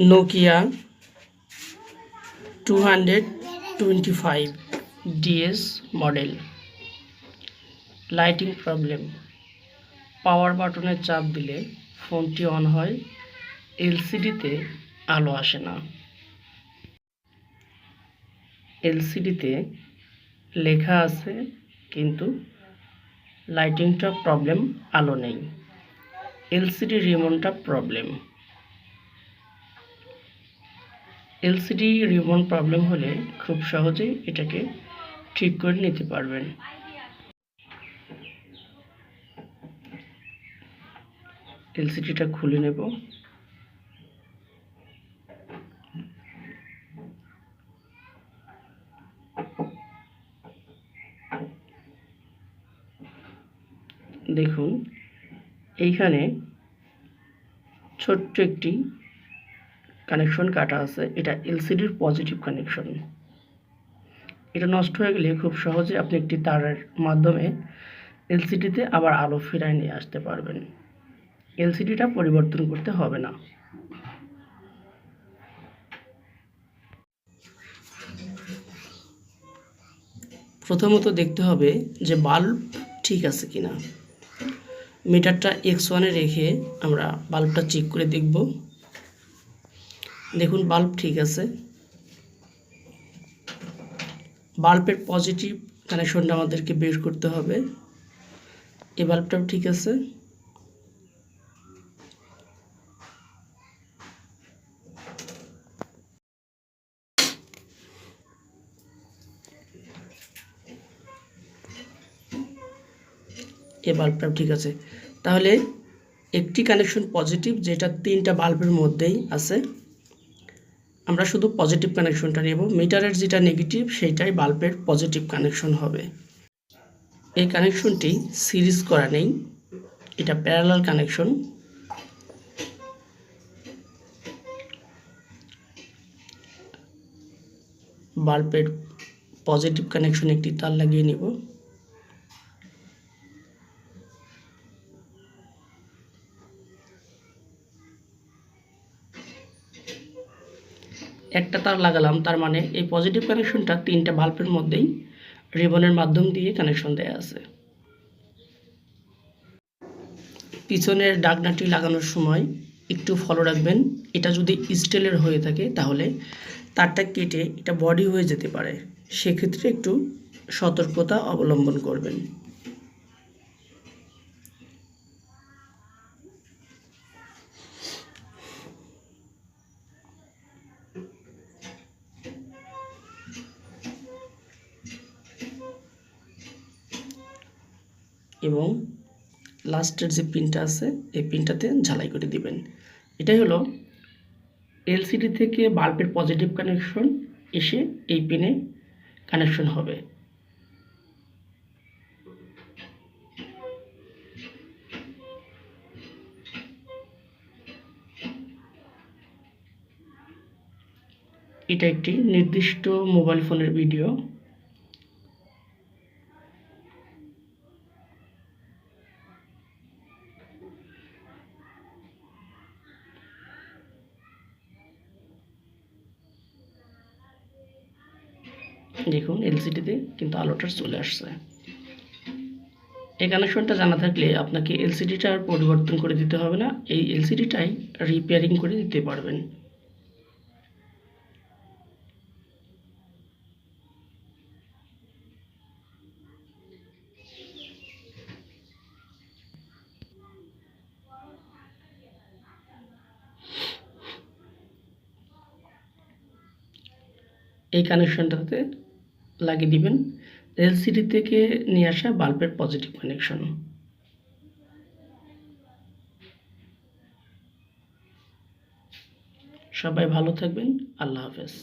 Nokia 225 DS model. Lighting problem. Power বাটনে চাপ দিলে ফোনটি অন হয়, এলসিডিতে আলো আসে না। এলসিডিতে লেখা আছে কিন্তু লাইটিংটা প্রবলেম, আলো নেই। এলসিডি রিমোটটা প্রবলেম। এলসিডি রিমোট প্রবলেম হলে খুব সহজেই এটাকে ঠিক করে নিতে পারবেন। এলসিডিটা খুলে নেব। দেখুন এইখানে ছোট্ট একটি কানেকশন কাটা আছে, এটা এলসিডির পজিটিভ কানেকশন। এটা নষ্ট হয়ে গেলে খুব সহজে আপনি একটি তারের মাধ্যমে এলসিডিতে আবার আলো ফিরায় নিয়ে আসতে পারবেন। এলসিডিটা পরিবর্তন করতে হবে না। প্রথমত দেখতে হবে যে বাল্ব ঠিক আছে কিনা। মিটারটা X1-এ রেখে আমরা বাল্বটা চেক করে দেখব। দেখুন বাল্ব ঠিক আছে। বাল্বের পজিটিভ কানেকশনটা আমাদেরকে বের করতে হবে। এই বাল্বটাও ঠিক আছে। এই বাল্বটাও ঠিক আছে। তাহলে একটি কানেকশন পজিটিভ, যেটা তিনটা বাল্বের মধ্যেই আছে। আমরা শুধু পজিটিভ কানেকশনটা নেব। মিটারের যেটা নেগেটিভ সেটাই বাল্বের পজিটিভ কানেকশন হবে। এই কানেকশনটি সিরিজ করা নেই, এটা প্যারালাল কানেকশন। বাল্বের পজিটিভ কানেকশন একটি তার লাগিয়ে নিব। একটা তার লাগালাম, তার মানে এই পজিটিভ কানেকশনটা তিনটা বাল্বের মধ্যেই রিবনের মাধ্যম দিয়ে কানেকশন দেয়া আছে। পিছনের ডাকনাটি লাগানোর সময় একটু ফলো রাখবেন। এটা যদি স্টিলের হয়ে থাকে তাহলে তারটা কেটে এটা বডি হয়ে যেতে পারে, সেক্ষেত্রে একটু সতর্কতা অবলম্বন করবেন। এবং লাস্টের যে পিনটা আছে এই পিনটাতে ঝালাই করে দিবেন। এটাই হলো এলসিডি থেকে বাল্বের পজিটিভ কানেকশন এসে এই পিনে কানেকশন হবে। এটা একটি নির্দিষ্ট মোবাইল ফোনের ভিডিও। দেখুন এলসিডিতে কিন্তু আলোটা চলে আসছে। এই কানেকশনটা জানা থাকলে আপনাকে এলসিডিটা আর পরিবর্তন করে দিতে হবে না, এই এলসিডিটাই রিপেয়ারিং করে দিতে পারবেন। এই কানেকশনটাতে লাগিয়ে দিবেন এলসিডি থেকে নিয়ে আসা বাল্বের পজিটিভ কানেকশন। সবাই ভালো থাকবেন। আল্লাহ হাফেজ।